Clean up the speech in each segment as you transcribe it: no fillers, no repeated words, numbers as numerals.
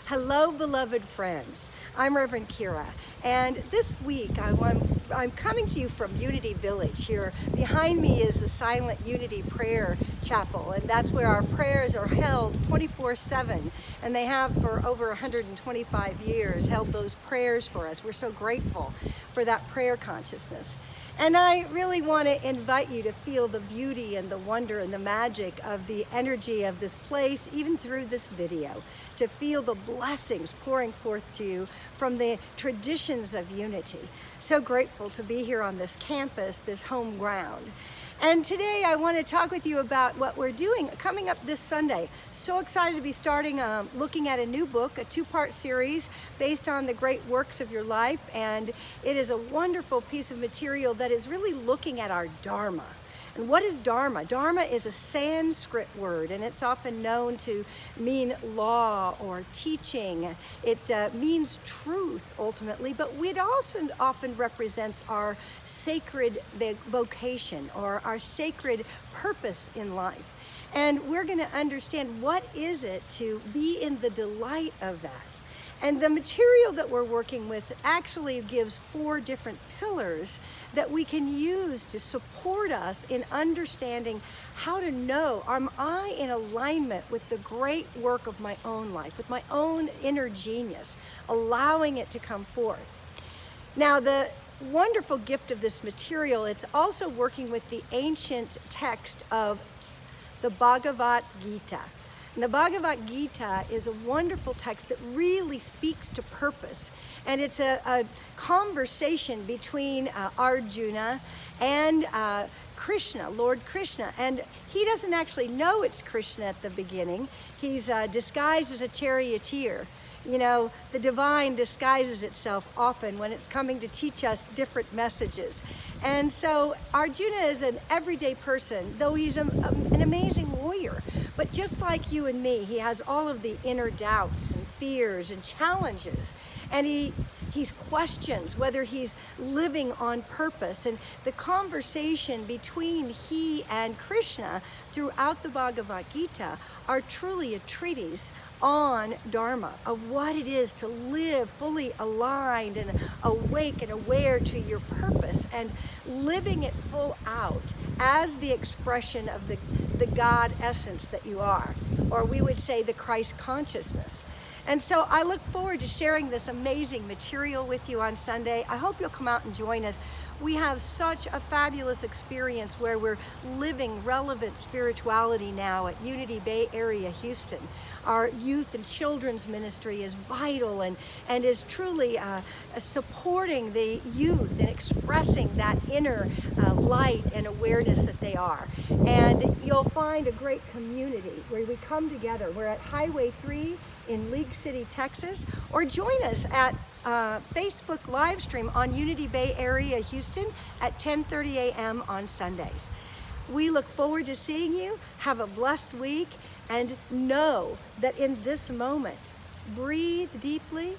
Hello, beloved friends. I'm Reverend Kyra, and this week I'm coming to you from Unity Village. Here behind me is the Silent Unity Prayer Chapel, and that's where our prayers are held 24/7, and they have for over 125 years held those prayers for us. We're so grateful for that prayer consciousness. And I really want to invite you to feel the beauty and the wonder and the magic of the energy of this place, even through this video, to feel the blessings pouring forth to you from the traditions of unity. So grateful to be here on this campus, this home ground. And today I want to talk with you about what we're doing coming up this Sunday. So excited to be starting looking at a new book, a two-part series based on the great works of your life. And it is a wonderful piece of material that is really looking at our Dharma. And what is Dharma? Dharma is a Sanskrit word, and it's often known to mean law or teaching. It means truth, ultimately, but it also often represents our sacred vocation or our sacred purpose in life. And we're going to understand what is it to be in the delight of that. And the material that we're working with actually gives 4 different pillars that we can use to support us in understanding how to know, am I in alignment with the great work of my own life, with my own inner genius, allowing it to come forth. Now, the wonderful gift of this material, it's also working with the ancient text of the Bhagavad Gita. And the Bhagavad Gita is a wonderful text that really speaks to purpose. And it's a conversation between Arjuna and Krishna, Lord Krishna. And he doesn't actually know it's Krishna at the beginning. He's disguised as a charioteer. You know, the divine disguises itself often when it's coming to teach us different messages. And so Arjuna is an everyday person, though he's an amazing warrior. But just like you and me, he has all of the inner doubts and fears and challenges. And he questions whether he's living on purpose. And the conversation between he and Krishna throughout the Bhagavad Gita are truly a treatise on Dharma, of what it is to live fully aligned and awake and aware to your purpose and living it full out as the expression of the God essence that you are, or we would say the Christ consciousness. And so I look forward to sharing this amazing material with you on Sunday. I hope you'll come out and join us. We have such a fabulous experience where we're living relevant spirituality now at Unity Bay Area, Houston. Our youth and children's ministry is vital and is truly supporting the youth and expressing that inner light and awareness that they are. And you'll find a great community where we come together. We're at Highway 3 in League City, Texas, or join us at Facebook live stream on Unity Bay Area, Houston at 10:30 a.m. on Sundays. We look forward to seeing you. Have a blessed week, and know that in this moment, breathe deeply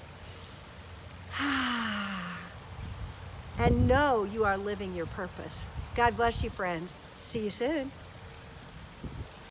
and know you are living your purpose. God bless you, friends. See you soon.